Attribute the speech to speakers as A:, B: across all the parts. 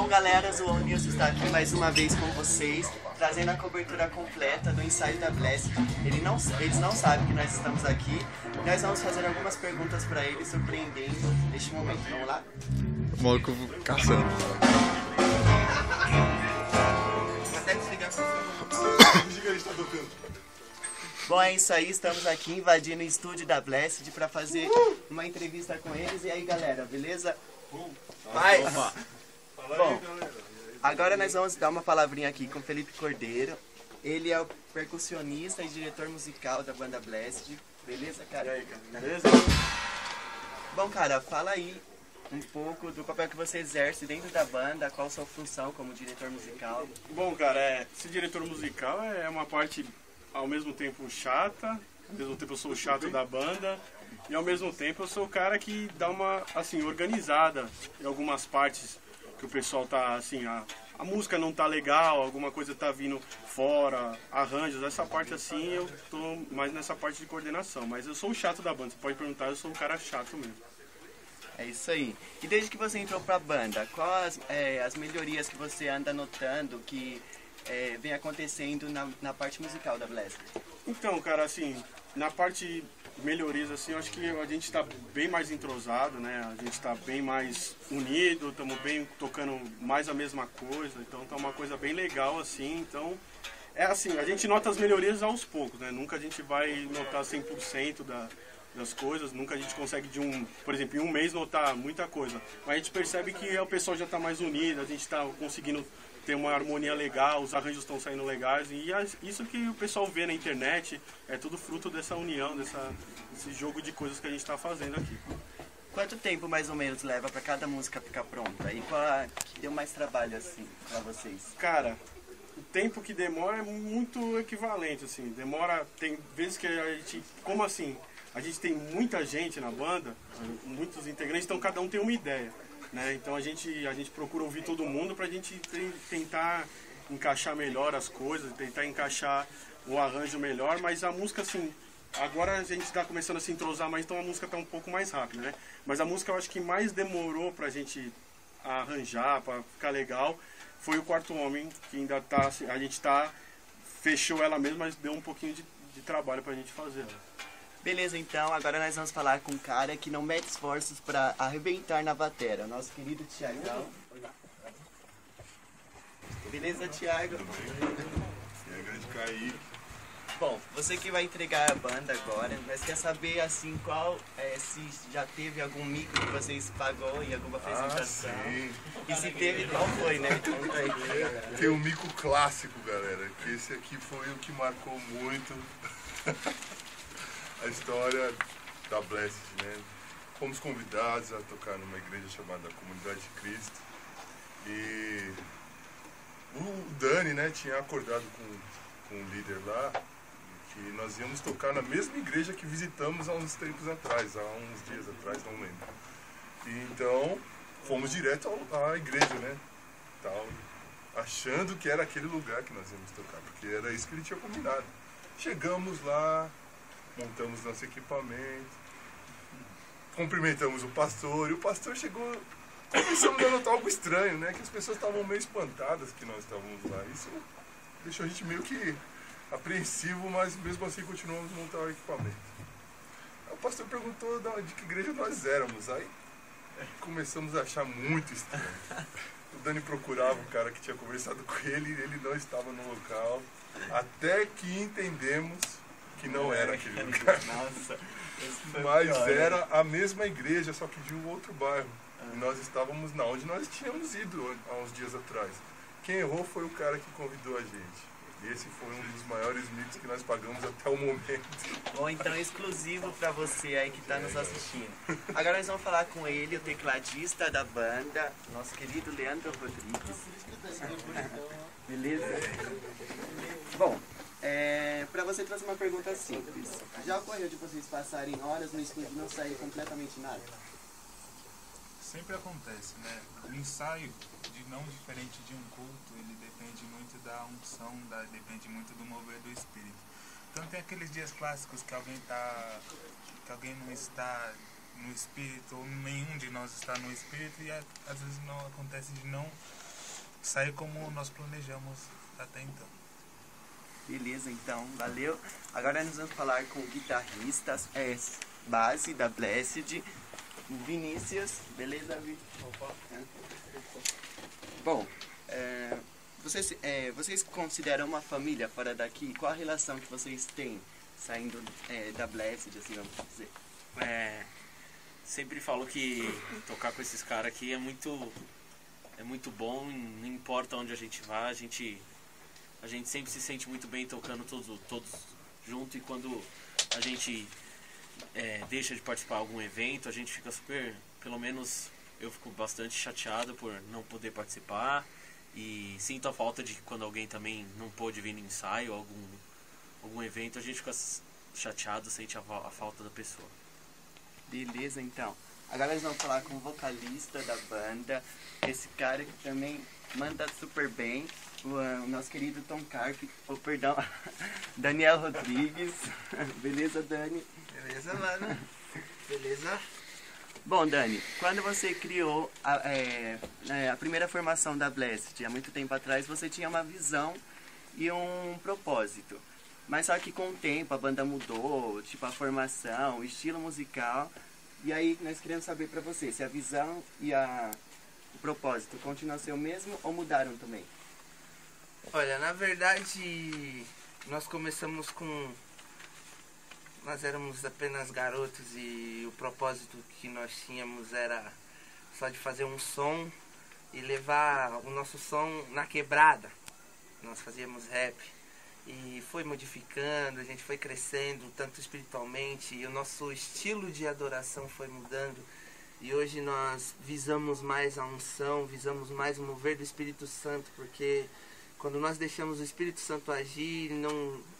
A: Bom, galera, o Zoom News está aqui mais uma vez com vocês, trazendo a cobertura completa do ensaio da Blessed. Eles não sabem que nós estamos aqui. Nós vamos fazer algumas perguntas para eles, surpreendendo neste momento. Vamos lá?
B: O maluco caçando.
A: Até desligar. Bom, é isso aí, estamos aqui invadindo o estúdio da Blessed para fazer uma entrevista com eles. E aí, galera, beleza? Vai! Bom, agora nós vamos dar uma palavrinha aqui com o Felipe Cordeiro. Ele é o percussionista e diretor musical da banda Blessed. Beleza, cara?
C: E aí, cara? Beleza?
A: Bom, cara, fala aí um pouco do papel que você exerce dentro da banda, qual a sua função como diretor musical.
C: Bom, cara, ser diretor musical é uma parte ao mesmo tempo chata, ao mesmo tempo eu sou o chato da banda e ao mesmo tempo eu sou o cara que dá uma, assim, organizada em algumas partes que o pessoal tá, assim, a música não tá legal, alguma coisa tá vindo fora, arranjos, essa parte assim eu tô mais nessa parte de coordenação, mas eu sou o chato da banda, você pode perguntar, eu sou um cara chato mesmo.
A: É isso aí. E desde que você entrou pra banda, quais as melhorias que você anda notando que vem acontecendo na parte musical da Blessed?
C: Então, cara, assim, na parte melhorias, assim, eu acho que a gente está bem mais entrosado, né? A gente está bem mais unido, estamos bem tocando mais a mesma coisa, então tá uma coisa bem legal, assim, então... É assim, a gente nota as melhorias aos poucos, né? Nunca a gente vai notar 100% das coisas, nunca a gente consegue por exemplo, em um mês notar muita coisa, mas a gente percebe que o pessoal já está mais unido, a gente está conseguindo ter uma harmonia legal, os arranjos estão saindo legais e isso que o pessoal vê na internet é tudo fruto dessa união, desse jogo de coisas que a gente está fazendo aqui.
A: Quanto tempo mais ou menos leva para cada música ficar pronta? E qual que deu mais trabalho assim para vocês?
C: Cara, o tempo que demora é muito equivalente, assim, demora, tem vezes que a gente, como assim, a gente tem muita gente na banda, muitos integrantes, então cada um tem uma ideia. Né? Então a gente procura ouvir todo mundo pra gente tentar encaixar melhor as coisas, tentar encaixar o arranjo melhor, mas a música assim, agora a gente está começando a se entrosar mais, então a música está um pouco mais rápida, né? Mas a música eu acho que mais demorou pra gente arranjar, pra ficar legal, foi o Quarto Homem, que ainda tá, a gente fechou ela mesmo, mas deu um pouquinho de trabalho pra gente fazer.
A: Beleza, então, agora nós vamos falar com um cara que não mede esforços para arrebentar na batera, nosso querido Thiagão. Beleza, Thiago?
D: E aí, grande Kaique.
A: Bom, você que vai entregar a banda agora, mas quer saber, assim, se já teve algum mico que vocês pagou em alguma apresentação?
D: Sim.
A: E se teve, qual foi, né? Conta aí.
D: Tem um mico clássico, galera, que esse aqui foi o que marcou muito a história da Blessed, né? Fomos convidados a tocar numa igreja chamada Comunidade de Cristo e o Dani, né, tinha acordado com o líder lá que nós íamos tocar na mesma igreja que visitamos há uns tempos atrás, há uns dias atrás, não lembro. E então fomos direto à igreja, né, tal, achando que era aquele lugar que nós íamos tocar, porque era isso que ele tinha combinado. Chegamos lá, montamos nosso equipamento, cumprimentamos o pastor, e o pastor chegou, começamos a notar algo estranho, né? Que as pessoas estavam meio espantadas que nós estávamos lá. Isso deixou a gente meio que apreensivo, mas mesmo assim continuamos a montar o equipamento. Aí o pastor perguntou de que igreja nós éramos, aí começamos a achar muito estranho. O Dani procurava o cara que tinha conversado com ele, e ele não estava no local, até que entendemos que não era aquele lugar.
A: Nossa,
D: mas era a mesma igreja, só que de um outro bairro. E nós estávamos onde nós tínhamos ido há uns dias atrás. Quem errou foi o cara que convidou a gente. E esse foi um dos maiores mitos que nós pagamos até o momento.
A: Bom, então exclusivo pra você aí que tá nos assistindo. Agora nós vamos falar com ele, o tecladista da banda, nosso querido Leandro Rodrigues. Beleza? Bom, pra você trouxe uma pergunta simples. Já ocorreu de vocês passarem horas no estúdio e não sair completamente nada?
E: Sempre acontece, né? O ensaio, não diferente de um culto, ele depende muito da unção, depende muito do mover do Espírito. Então tem aqueles dias clássicos que alguém não está no Espírito, ou nenhum de nós está no Espírito, e às vezes não acontece de não sair como nós planejamos até então.
A: Beleza, então, valeu. Agora nós vamos falar com o guitarrista, base da Blessed, Vinícius. Beleza, Vi? Bom, vocês consideram uma família fora daqui? Qual a relação que vocês têm saindo da Blessed, assim, vamos dizer?
F: Sempre falo que tocar com esses caras aqui é muito bom, não importa onde a gente vá, a gente sempre se sente muito bem tocando todos junto, e quando a gente deixa de participar de algum evento, a gente fica super, pelo menos eu fico bastante chateado por não poder participar, e sinto a falta de quando alguém também não pôde vir no ensaio, algum evento, a gente fica chateado, sente a falta da pessoa.
A: Beleza, então. Agora nós vamos falar com o vocalista da banda, esse cara que também manda super bem, o nosso querido Tom Carp, perdão, Daniel Rodrigues. Beleza, Dani?
G: Beleza, mano. Beleza?
A: Bom, Dani, quando você criou a primeira formação da Blessed, há muito tempo atrás, você tinha uma visão e um propósito. Mas só que com o tempo a banda mudou, tipo a formação, o estilo musical. E aí nós queremos saber pra você se a visão e o propósito continuam a ser o mesmo ou mudaram também?
G: Olha, na verdade, nós começamos nós éramos apenas garotos e o propósito que nós tínhamos era só de fazer um som e levar o nosso som na quebrada. Nós fazíamos rap. E foi modificando, a gente foi crescendo, tanto espiritualmente, e o nosso estilo de adoração foi mudando. E hoje nós visamos mais a unção, visamos mais o mover do Espírito Santo, porque quando nós deixamos o Espírito Santo agir,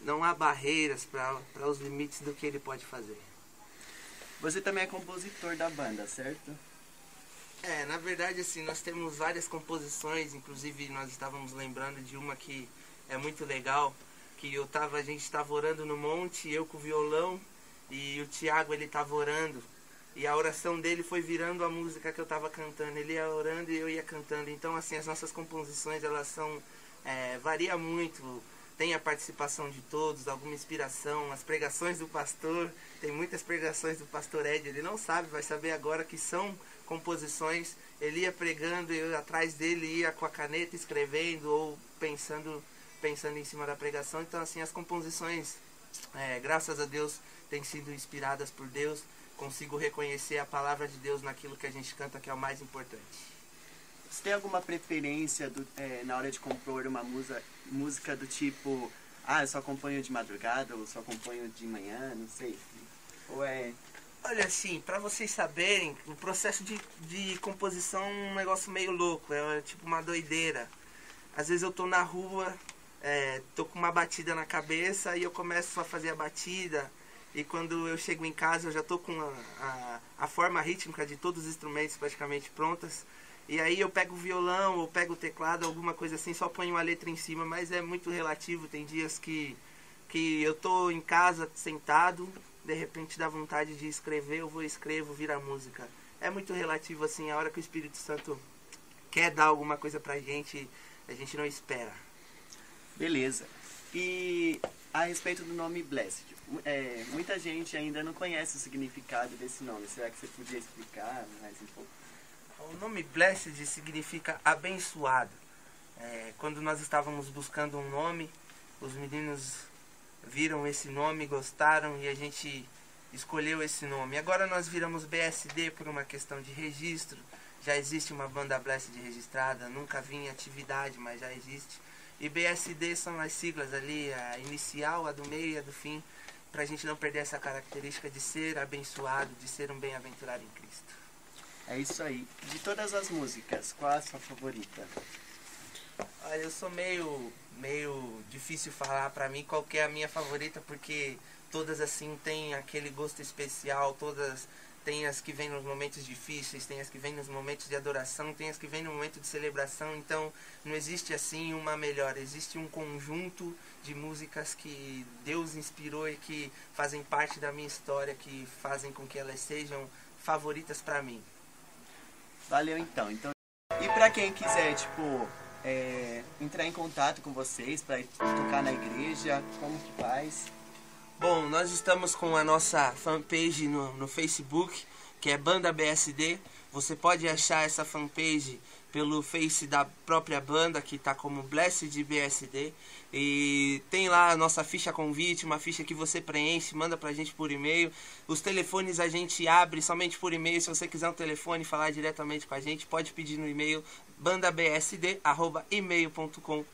G: não há barreiras para os limites do que ele pode fazer.
A: Você também é compositor da banda, certo?
G: Na verdade, assim, nós temos várias composições, inclusive nós estávamos lembrando de uma que é muito legal, que a gente estava orando no monte, eu com o violão, e o Thiago, ele estava orando, e a oração dele foi virando a música que eu estava cantando. Ele ia orando e eu ia cantando. Então, assim, as nossas composições, elas são, varia muito, tem a participação de todos, alguma inspiração, as pregações do pastor, tem muitas pregações do pastor Ed, ele não sabe, vai saber agora que são composições. Ele ia pregando, eu atrás dele ia com a caneta escrevendo ou pensando em cima da pregação. Então, assim, as composições, graças a Deus, têm sido inspiradas por Deus. Consigo reconhecer a palavra de Deus naquilo que a gente canta, que é o mais importante.
A: Você tem alguma preferência na hora de compor uma música do tipo, eu só componho de madrugada, ou só componho de manhã, não sei? Ou
G: Olha, assim, pra vocês saberem, o processo de composição é um negócio meio louco, é tipo uma doideira. Às vezes eu tô na rua, tô com uma batida na cabeça e eu começo a fazer a batida, e quando eu chego em casa eu já tô com a forma rítmica de todos os instrumentos praticamente prontas, e aí eu pego o violão ou pego o teclado, alguma coisa assim, só ponho uma letra em cima, mas é muito relativo. Tem dias que eu tô em casa sentado, de repente dá vontade de escrever, eu vou escrevo, vira música. É muito relativo, assim, a hora que o Espírito Santo quer dar alguma coisa pra gente, a gente não espera.
A: Beleza. E a respeito do nome Blessed, muita gente ainda não conhece o significado desse nome. Será que você podia explicar mais um pouco?
G: O nome Blessed significa abençoado. Quando nós estávamos buscando um nome, os meninos viram esse nome, gostaram e a gente escolheu esse nome. Agora nós viramos BSD por uma questão de registro. Já existe uma banda Blessed registrada, nunca vi em atividade, mas já existe. E BSD são as siglas ali, a inicial, a do meio e a do fim, para a gente não perder essa característica de ser abençoado, de ser um bem-aventurado em Cristo.
A: É isso aí. De todas as músicas, qual a sua favorita?
G: Olha, eu sou meio difícil falar pra mim qual que é a minha favorita, porque todas assim têm aquele gosto especial, todas tem as que vêm nos momentos difíceis, tem as que vêm nos momentos de adoração, tem as que vêm no momento de celebração. Então não existe assim uma melhor, existe um conjunto de músicas que Deus inspirou e que fazem parte da minha história, que fazem com que elas sejam favoritas pra mim.
A: Valeu então. E pra quem quiser, entrar em contato com vocês para tocar na igreja? Como que faz?
G: Bom, nós estamos com a nossa fanpage no Facebook, que é Banda BSD. Você pode achar essa fanpage pelo Face da própria banda, que está como Blessed BSD. E tem lá a nossa ficha convite, uma ficha que você preenche, manda pra gente por e-mail. Os telefones a gente abre somente por e-mail. Se você quiser um telefone, falar diretamente com a gente, pode pedir no e-mail bandabsd@email.com,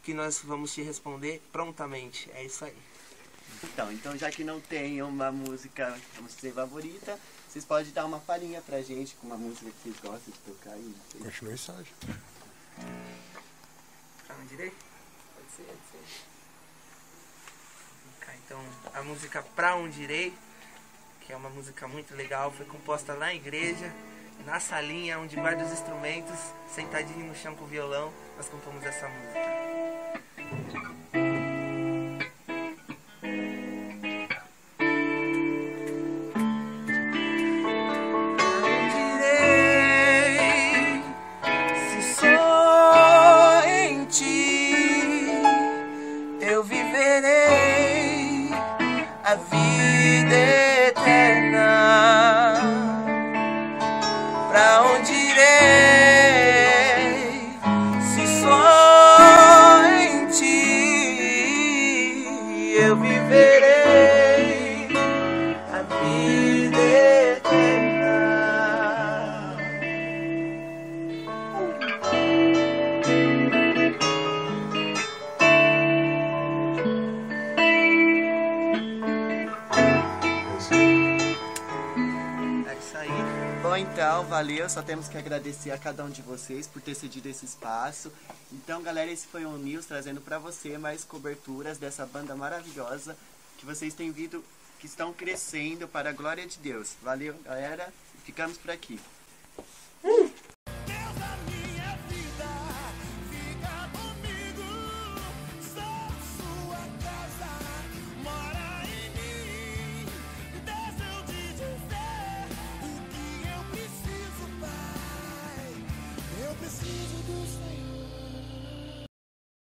G: que nós vamos te responder prontamente. É isso aí.
A: Então já que não tem uma música, vamos dizer, favorita, vocês podem dar uma palhinha pra gente com uma música que vocês gostam de tocar aí.
B: Continua o ensaio.
G: Pra onde irei? Pode ser. Então, a música Pra Onde Irei, que é uma música muito legal, foi composta lá na igreja, na salinha onde guarda os instrumentos, sentadinho no chão com o violão, nós compomos essa música.
H: A vida eterna, pra onde irei, se só em ti eu viverei a vida eterna.
A: Bom, então, valeu, só temos que agradecer a cada um de vocês por ter cedido esse espaço. Então, galera, esse foi o News trazendo pra você mais coberturas dessa banda maravilhosa que vocês têm visto, que estão crescendo para a glória de Deus. Valeu, galera, ficamos por aqui.